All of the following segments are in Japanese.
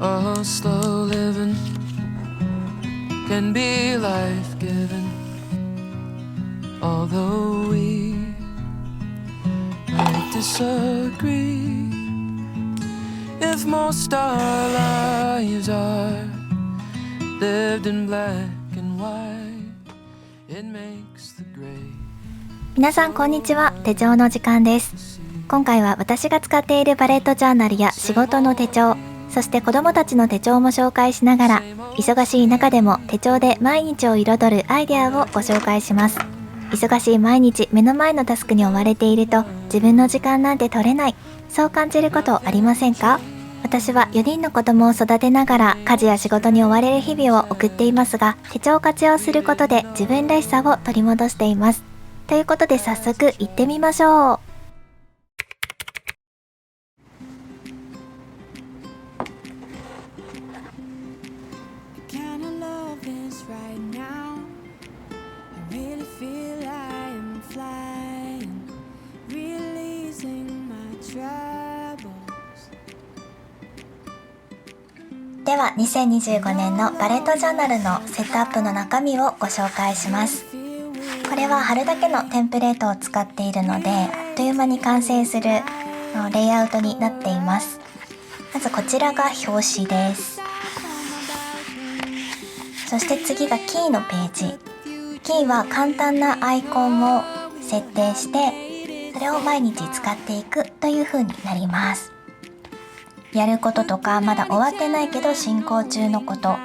Oh, slow living can be life-giving, although we might disagree. If most our lives are lived in black and white, it makes the gray. 皆さんこんにちは。手帳の時間です。今回は私が使っているバレットジャーナルや仕事の手帳、そして子供たちの手帳も紹介しながら、忙しい中でも手帳で毎日を彩るアイデアをご紹介します。忙しい毎日、目の前のタスクに追われていると自分の時間なんて取れない、そう感じることありませんか？私は4人の子供を育てながら家事や仕事に追われる日々を送っていますが、手帳を活用することで自分らしさを取り戻しています。ということで早速行ってみましょう。では2025年のバレットジャーナルのセットアップの中身をご紹介します。これは貼るだけのテンプレートを使っているので、あっという間に完成するレイアウトになっています。まずこちらが表紙です。そして次がキーのページ。キーは簡単なアイコンを設定して、それを毎日使っていくという風になります。やることとか、まだ終わってないけど進行中のこと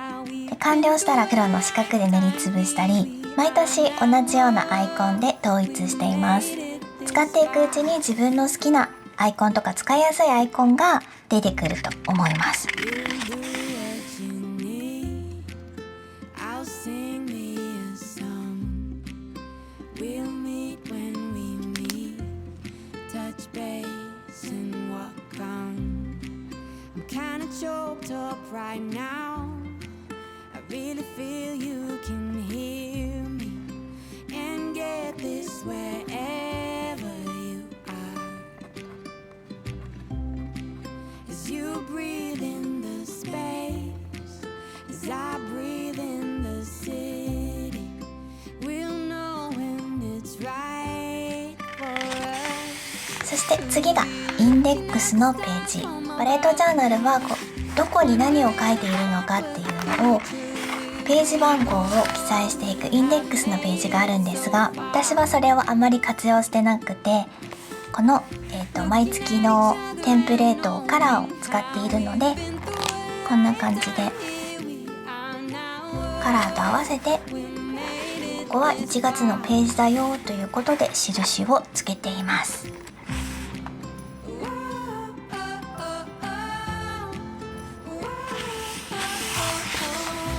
で、完了したら黒の四角で塗りつぶしたり、毎年同じようなアイコンで統一しています。使っていくうちに自分の好きなアイコンとか使いやすいアイコンが出てくると思います。Choked up right now. I really feel you can hear me and get this wherever you are. As you breathe in the space, as I breathe in the city, we'll know when it's right for us. そして次がインデックスのページ。バレットジャーナルはどこに何を書いているのかっていうのをページ番号を記載していくインデックスのページがあるんですが、私はそれをあまり活用してなくて、この、毎月のテンプレートカラーを使っているので、こんな感じでカラーと合わせて、ここは1月のページだよということで印をつけています。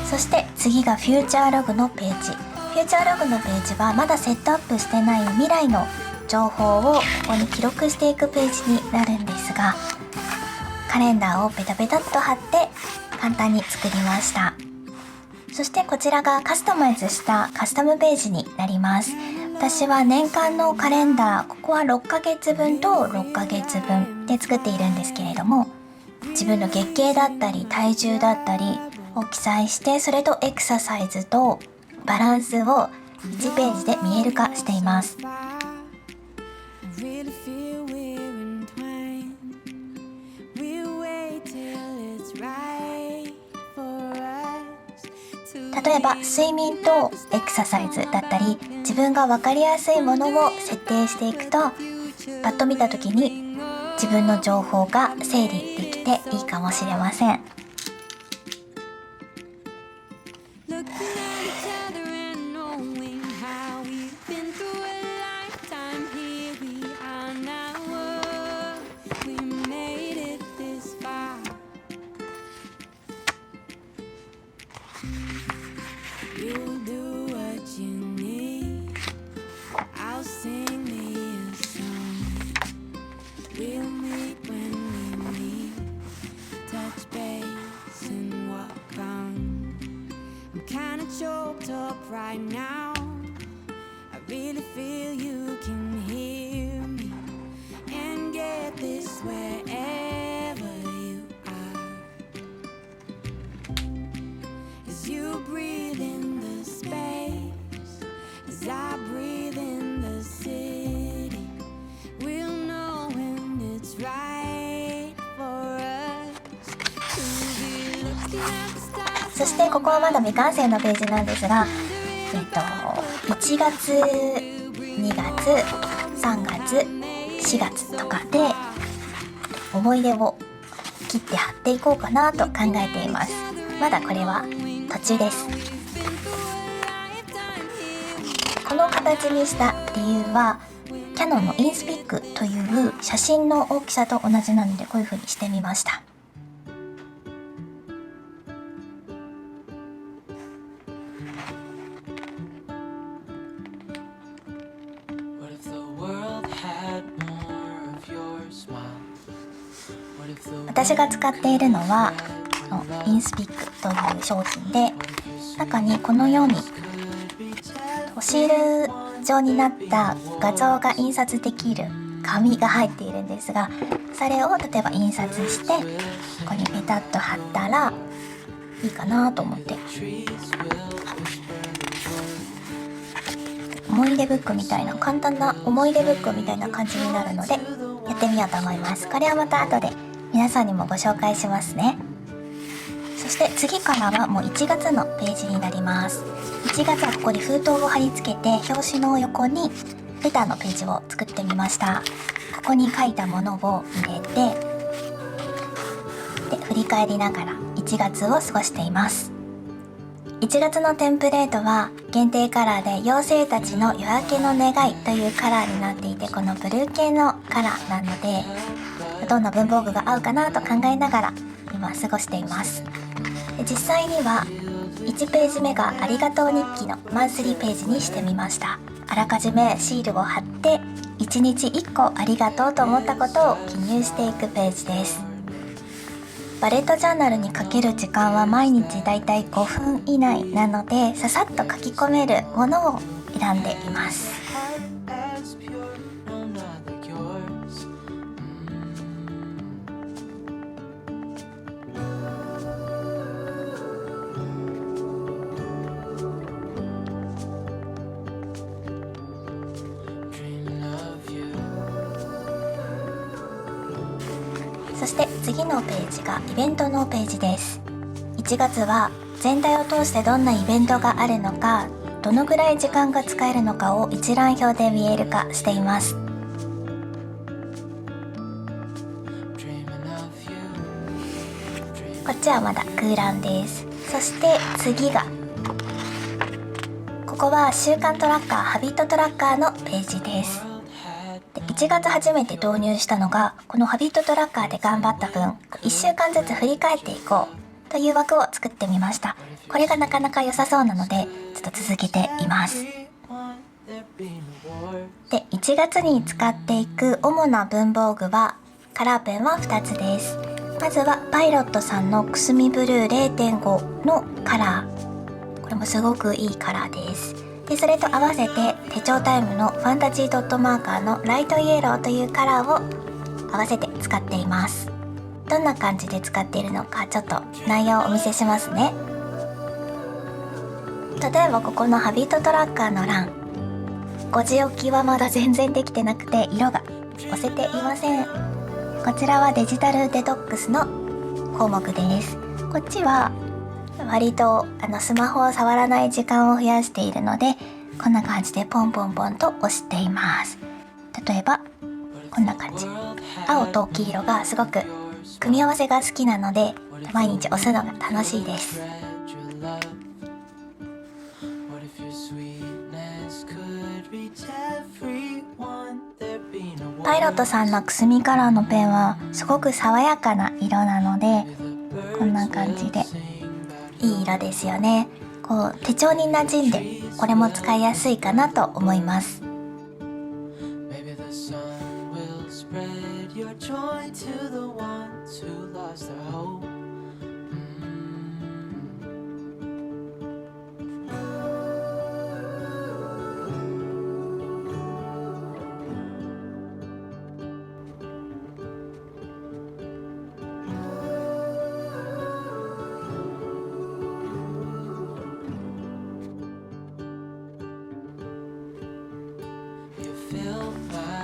そして次がフューチャーログのページ。フューチャーログのページはまだセットアップしてない未来の情報をここに記録していくページになるんですが、カレンダーをペタペタっと貼って簡単に作りました。そしてこちらがカスタマイズしたカスタムページになります。私は年間のカレンダー、ここは6ヶ月分と6ヶ月分で作っているんですけれども、自分の月経だったり体重だったりを記載して、それとエクササイズとバランスを1ページで見える化しています。例えば睡眠とエクササイズだったり、自分が分かりやすいものを設定していくと、パッと見た時に自分の情報が整理できていいかもしれません。Choked up right now. I really feel you can hear そしてここはまだ未完成のページなんですが、1月2月3月4月とかで思い出を切って貼っていこうかなと考えています。まだこれは途中です。この形にした理由はキャノンのインスピックという写真の大きさと同じなので、こういう風にしてみました。私が使っているのはインスピックという商品で、中にこのようにシール状になった画像が印刷できる紙が入っているんですが、それを例えば印刷してここにペタッと貼ったらいいかなと思って、思い出ブックみたいな、簡単な思い出ブックみたいな感じになるのでやってみようと思います。これはまた後で皆さんにもご紹介しますね。そして次からはもう1月のページになります。1月はここに封筒を貼り付けて、表紙の横にレターのページを作ってみました。ここに書いたものを入れて、で振り返りながら1月を過ごしています。1月のテンプレートは限定カラーで妖精たちの夜明けの願いというカラーになっていて、このブルー系のカラーなのでどんな文房具が合うかなと考えながら今過ごしています。で実際には1ページ目がありがとう日記のマンスリーページにしてみました。あらかじめシールを貼って1日1個ありがとうと思ったことを記入していくページです。バレットジャーナルにかける時間は毎日だいたい5分以内なので、ささっと書き込めるものを選んでいます。そして次のページがイベントのページです。1月は全体を通してどんなイベントがあるのか、どのぐらい時間が使えるのかを一覧表で見える化しています。こっちはまだ空欄です。そして次が、ここは習慣トラッカー、ハビットトラッカーのページです。1月初めて導入したのが、このハビットトラッカーで頑張った分1週間ずつ振り返っていこうという枠を作ってみました。これがなかなか良さそうなのでちょっと続けています。で1月に使っていく主な文房具は、カラーペンは2つです。まずはパイロットさんのくすみブルー 0.5 のカラー、これもすごくいいカラーです。でそれと合わせて手帳タイムのファンタジードットマーカーのライトイエローというカラーを合わせて使っています。どんな感じで使っているのかちょっと内容をお見せしますね。例えばここのハビットトラッカーの欄、5時置きはまだ全然できてなくて色が押せていません。こちらはデジタルデトックスの項目です。こっちは割とスマホを触らない時間を増やしているので、こんな感じでポンポンポンと押しています。例えばこんな感じ、青と黄色がすごく組み合わせが好きなので毎日押すのが楽しいです。パイロットさんのくすみカラーのペンはすごく爽やかな色なので、こんな感じでいい色ですよね。こう手帳に馴染んでこれも使いやすいかなと思います。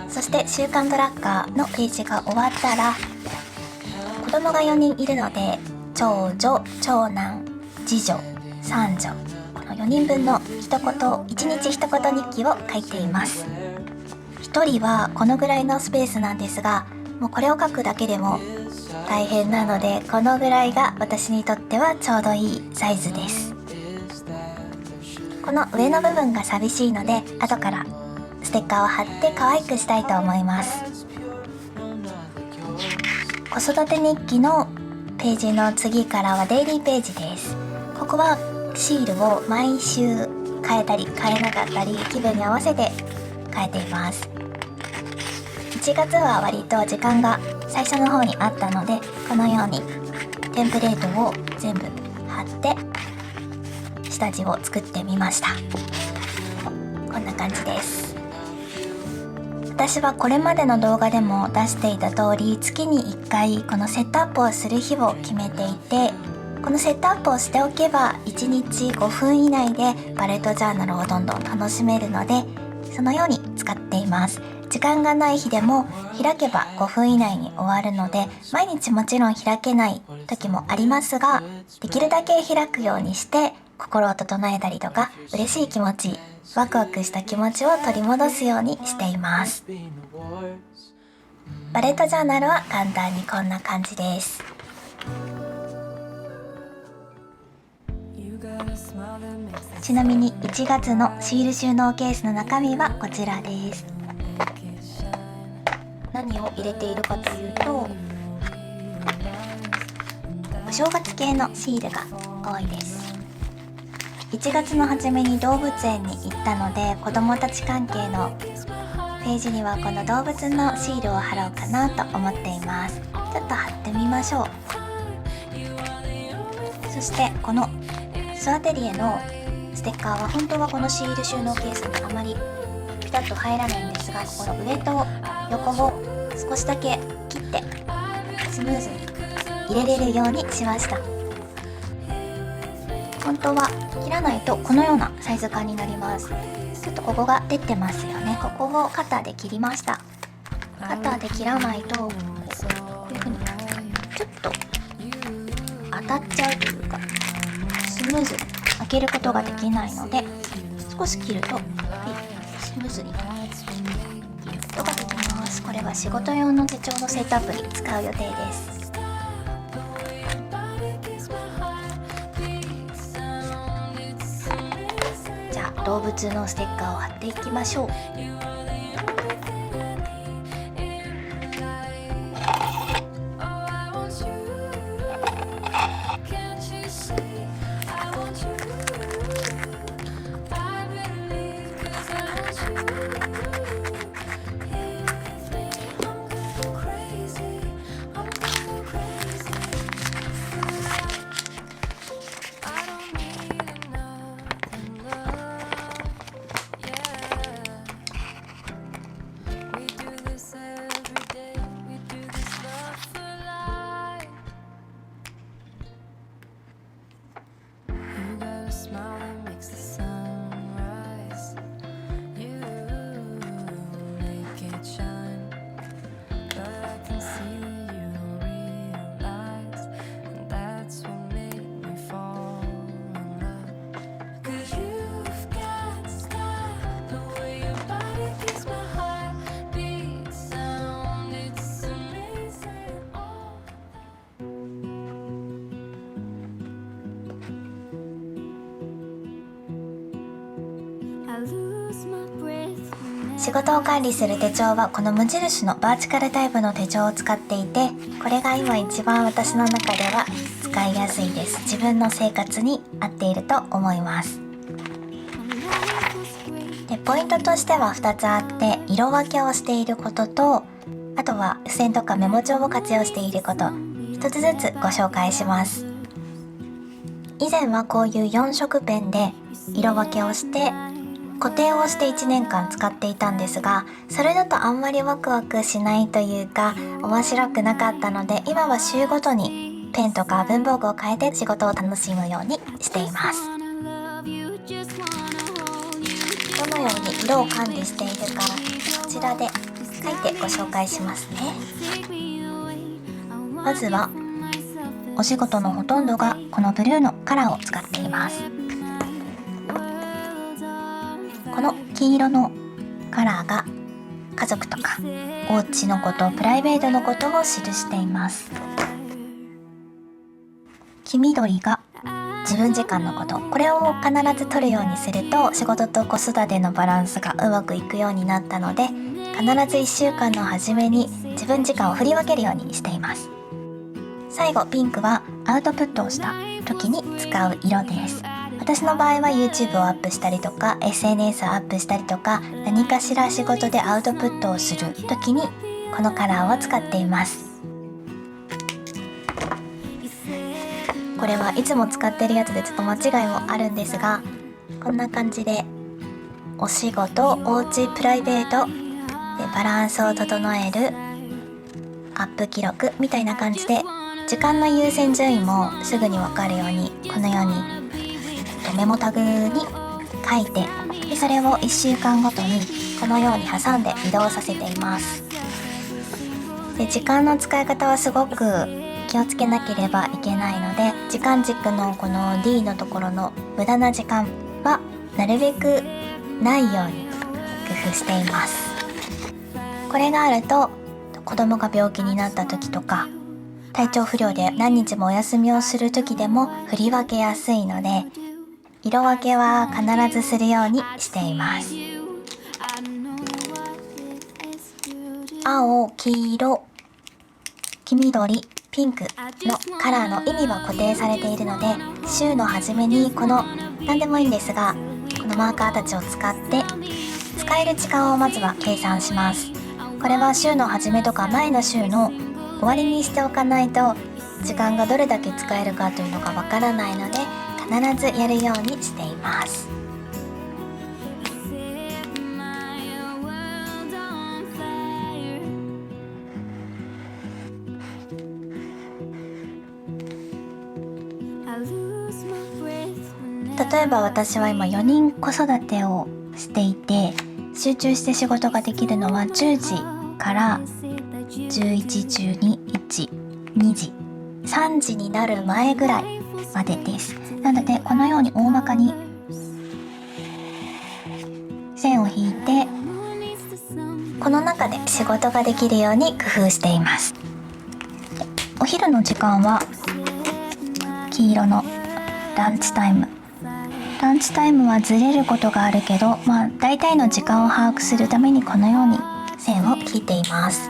そして週刊トラッカーのページが終わったら、子供が4人いるので長女、長男、次次女、三女、この4人分の一日一言日記を書いています。1人はこのぐらいのスペースなんですが、もうこれを書くだけでも大変なので、このぐらいが私にとってはちょうどいいサイズです。この上の部分が寂しいので、後からステッカーを貼って可愛くしたいと思います。子育て日記のページの次からはデイリーページです。ここはシールを毎週変えたり変えなかったり、気分に合わせて変えています。1月は割と時間が最初の方にあったので、このようにテンプレートを全部貼って下地を作ってみました。こんな感じです。私はこれまでの動画でも出していた通り、月に1回このセットアップをする日を決めていて、このセットアップをしておけば1日5分以内でバレットジャーナルをどんどん楽しめるので、そのように使っています。時間がない日でも開けば5分以内に終わるので、毎日もちろん開けない時もありますが、できるだけ開くようにして心を整えたりとか、嬉しい気持ち、ワクワクした気持ちを取り戻すようにしています。バレットジャーナルは簡単にこんな感じです。ちなみに1月のシール収納ケースの中身はこちらです。何を入れているかというと、お正月系のシールが多いです。1月の初めに動物園に行ったので、子供たち関係のページにはこの動物のシールを貼ろうかなと思っています。ちょっと貼ってみましょう。そしてこのスワテリエのステッカーは本当はこのシール収納ケースにあまりピタッと入らないんですが、ここの上と横を少しだけ切ってスムーズに入れれるようにしました。本当は切らないとこのようなサイズ感になります。ちょっとここが出てますよね。ここをカッターで切りました。カッターで切らないとこういう風にちょっと当たっちゃうというか、スムーズに開けることができないので、少し切るとスムーズに切ることができます。これは仕事用の手帳のセットアップに使う予定です。じゃあ動物のステッカーを貼っていきましょう。仕事を管理する手帳はこの無印のバーチカルタイプの手帳を使っていて、これが今一番私の中では使いやすいです。自分の生活に合っていると思います。で、ポイントとしては2つあって、色分けをしていることと、あとは付箋とかメモ帳を活用していること、1つずつご紹介します。以前はこういう4色ペンで色分けをして固定をして1年間使っていたんですが、それだとあんまりワクワクしないというか面白くなかったので、今は週ごとにペンとか文房具を変えて仕事を楽しむようにしています。どのように色を管理しているか、こちらで書いてご紹介しますね。まずはお仕事のほとんどがこのブルーのカラーを使っています。この黄色のカラーが家族とかお家のこと、プライベートのことを記しています。黄緑が自分時間のこと、これを必ず取るようにすると仕事と子育てのバランスがうまくいくようになったので、必ず1週間の初めに自分時間を振り分けるようにしています。最後ピンクはアウトプットをした時に使う色です。私の場合は YouTube をアップしたりとか SNS をアップしたりとか、何かしら仕事でアウトプットをする時にこのカラーを使っています。これはいつも使ってるやつでちょっと間違いもあるんですが、こんな感じでお仕事、おうち、プライベートでバランスを整えるアップ記録みたいな感じで、時間の優先順位もすぐに分かるようにこのようにメモタグに書いて、でそれを1週間ごとにこのように挟んで移動させています。で時間の使い方はすごく気をつけなければいけないので、時間軸のこの D のところの無駄な時間はなるべくないように工夫しています。これがあると子供が病気になった時とか体調不良で何日もお休みをする時でも振り分けやすいので、色分けは必ずするようにしています。青、黄色、黄緑、ピンクのカラーの意味は固定されているので、週の初めにこの何でもいいんですが、このマーカーたちを使って使える時間をまずは計算します。これは週の初めとか前の週の終わりにしておかないと時間がどれだけ使えるかというのがわからないので、必ずやるようにしています。例えば私は今4人子育てをしていて、集中して仕事ができるのは10時から11、12、1、2時、3時になる前ぐらいまでです。なのでこのように大まかに線を引いて、この中で仕事ができるように工夫しています。お昼の時間は黄色のランチタイム。ランチタイムはずれることがあるけど、大体の時間を把握するためにこのように線を引いています。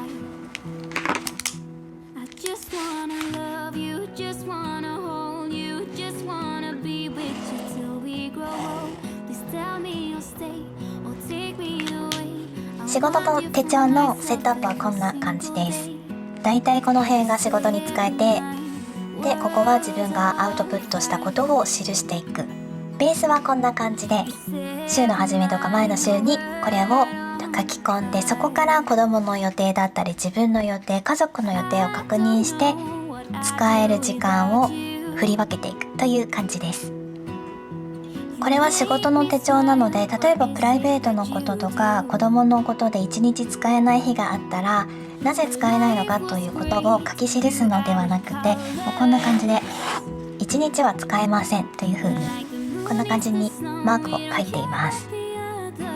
仕事と手帳のセットアップはこんな感じです。だいたいこの辺が仕事に使えて、でここは自分がアウトプットしたことを記していく。ベースはこんな感じで、週の初めとか前の週にこれを書き込んで、そこから子どもの予定だったり自分の予定、家族の予定を確認して使える時間を振り分けていくという感じです。これは仕事の手帳なので、例えばプライベートのこととか子どものことで1日使えない日があったら、なぜ使えないのかということを書き記すのではなくて、もうこんな感じで1日は使えませんというふうにこんな感じにマークを書いています。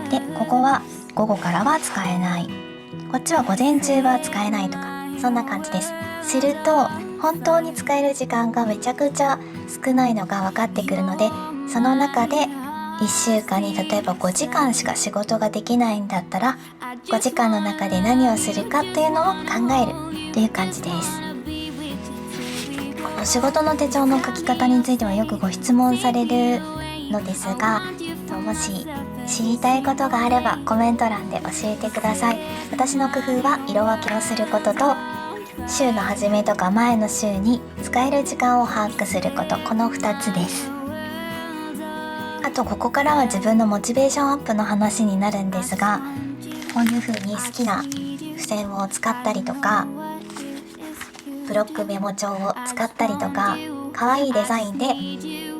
でここは午後からは使えない、こっちは午前中は使えないとか、そんな感じです。すると本当に使える時間がめちゃくちゃ少ないのが分かってくるので、その中で1週間に例えば5時間しか仕事ができないんだったら、5時間の中で何をするかというのを考えるという感じです。この仕事の手帳の書き方についてはよくご質問されるのですが、もし知りたいことがあればコメント欄で教えてください。私の工夫は色分けをすることと、週の初めとか前の週に使える時間を把握すること、この2つです。あとここからは自分のモチベーションアップの話になるんですが、こういう風に好きな付箋を使ったりとか、ブロックメモ帳を使ったりとか、可愛いデザインで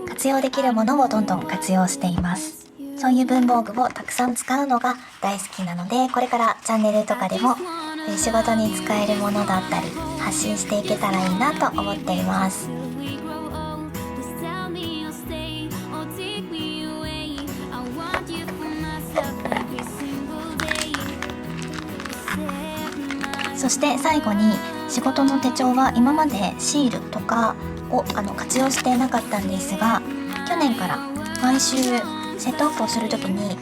活用できるものをどんどん活用しています。そういう文房具をたくさん使うのが大好きなので、これからチャンネルとかでも仕事に使えるものだったり発信していけたらいいなと思っています。そして最後に、仕事の手帳は今までシールとかを活用してなかったんですが、去年から毎週セットアップをするときに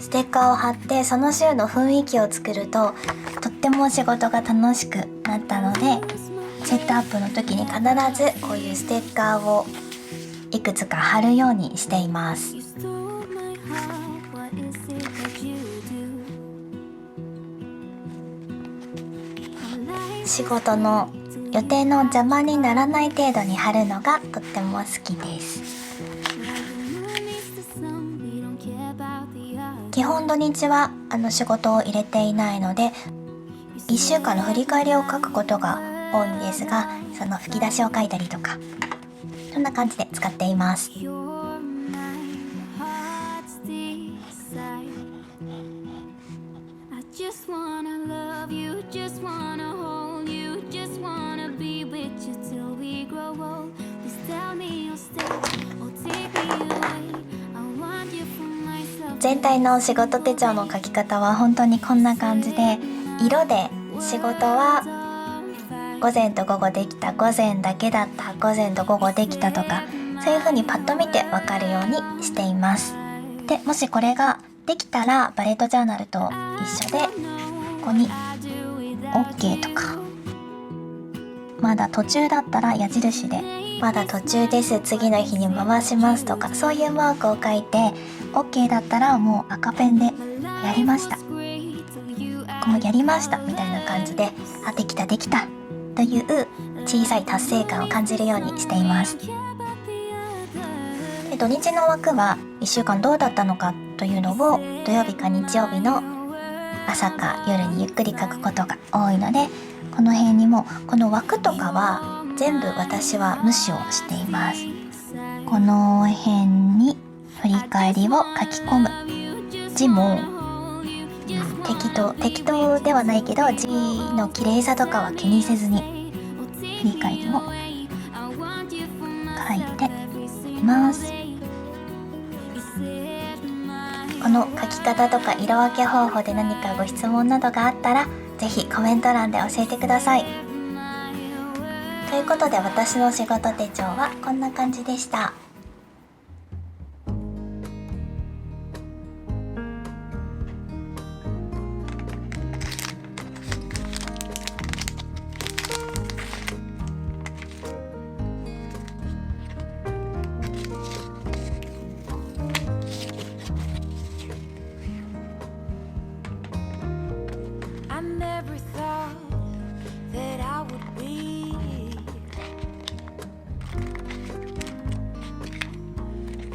ステッカーを貼って、その週の雰囲気を作るととっても仕事が楽しくなったので、セットアップの時に必ずこういうステッカーをいくつか貼るようにしています。仕事の予定の邪魔にならない程度に貼るのがとっても好きです。基本土日は仕事を入れていないので、1週間の振り返りを書くことが多いんですが、その吹き出しを書いたりとか、そんな感じで使っています。全体の仕事手帳の書き方は本当にこんな感じで、色で仕事は午前と午後できた、午前だけだった、午前と午後できたとか、そういう風にパッと見てわかるようにしています。で、もしこれができたらバレットジャーナルと一緒で、ここに OK とか、まだ途中だったら矢印でまだ途中です、次の日に回しますとか、そういうマークを書いて、 OK だったらもう赤ペンでやりました、もうやりましたみたいな感じで、あ、できたできたという小さい達成感を感じるようにしています。で、土日の枠は1週間どうだったのかというのを土曜日か日曜日の朝か夜にゆっくり書くことが多いので、この辺にもこの枠とかは全部私は無視をしています。この辺に振り返りを書き込む。字も適当ではないけど、字の綺麗さとかは気にせずに振り返りを書いています。この書き方とか色分け方法で何かご質問などがあったら、ぜひコメント欄で教えてください。ということで、私の仕事手帳はこんな感じでした。I never thought that I would be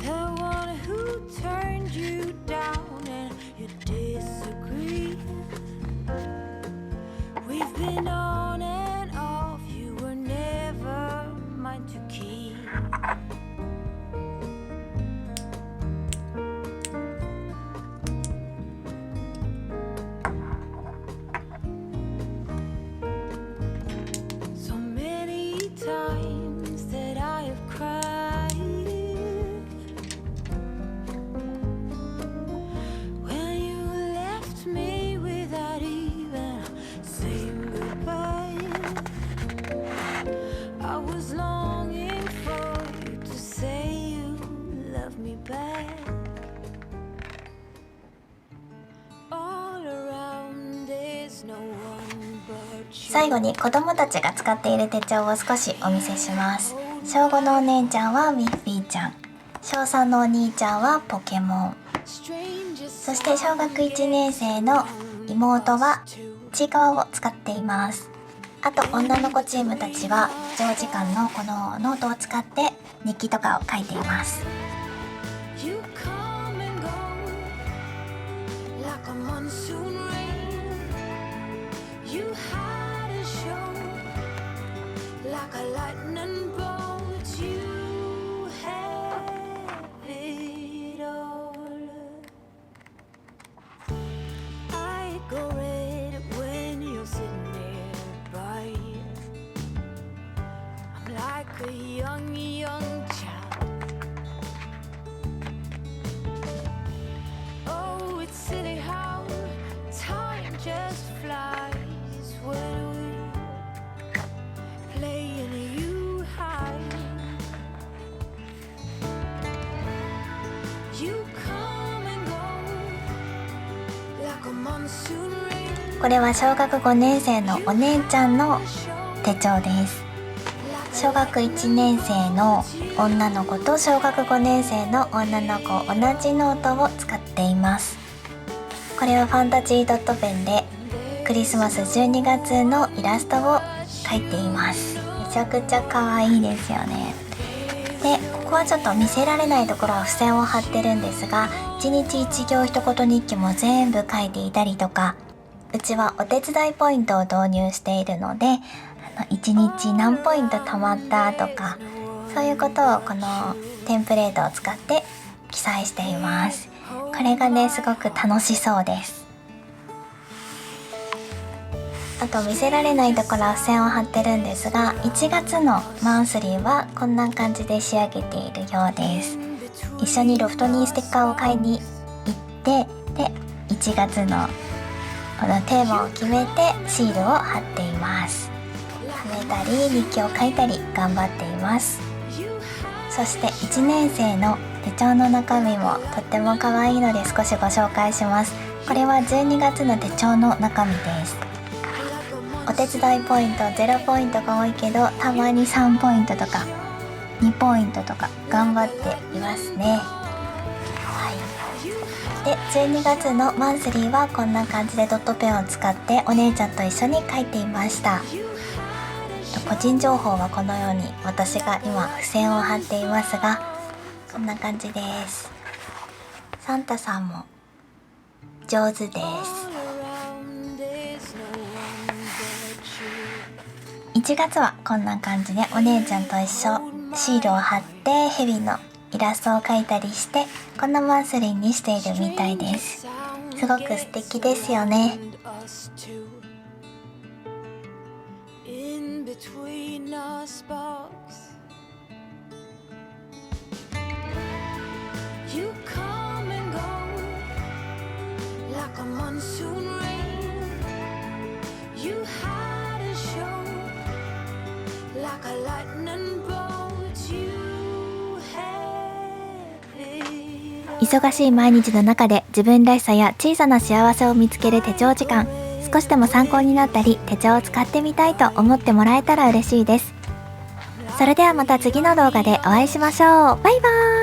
the one who turned you down and you disagree. We've been on and off, you were never mine to keep. So many times that I have cried when you left me without even saying goodbye. I was longing for you to say you love me back. All around there's no one but you. 最後に子供たちが使っている手帳を少しお見せします。小5のお姉ちゃんはウィッピーちゃん、小3のお兄ちゃんはポケモン、そして小学1年生の妹はちいかわを使っています。あと女の子チームたちは長時間のこのノートを使って日記とかを書いています。 You come and go like a monsoon rain. You hide and show like a lightning bolt. You have it all. I go red when you're sitting nearby. I'm like a young child. Oh, it's silly how time just flies when これは小学5年生のお姉ちゃんの手帳です。小学1年生の女の子と小学5年生の女の子、同じノートを使っています。これはファンタジードットペンでクリスマス12月のイラストを描いています。めちゃくちゃ可愛いですよね。で、ここはちょっと見せられないところは付箋を貼ってるんですが、1日1行一言日記も全部書いていたりとか、うちはお手伝いポイントを導入しているので、1日何ポイント貯まったとか、そういうことをこのテンプレートを使って記載しています。これがね、すごく楽しそうです。あと見せられないところは付箋を貼ってるんですが、1月のマンスリーはこんな感じで仕上げているようです。一緒にロフトにステッカーを買いに行って、で1月のこのテーマを決めてシールを貼っています。はめたり日記を書いたり頑張っています。そして1年生の手帳の中身もとっても可愛いので少しご紹介します。これは12月の手帳の中身です。お手伝いポイント0ポイントが多いけど、たまに3ポイントとか2ポイントとか頑張っていますね。で、12月のマンスリーはこんな感じでドットペンを使ってお姉ちゃんと一緒に書いていました。個人情報はこのように私が今付箋を貼っていますが、こんな感じです。サンタさんも上手です。1月はこんな感じでお姉ちゃんと一緒、シールを貼ってヘビのイラストを描いたりして、こんなマンスリーにしているみたいです。すごく素敵ですよね。忙しい毎日の中で自分らしさや小さな幸せを見つける手帳時間、少しでも参考になったり手帳を使ってみたいと思ってもらえたら嬉しいです。それではまた次の動画でお会いしましょう。バイバーイ。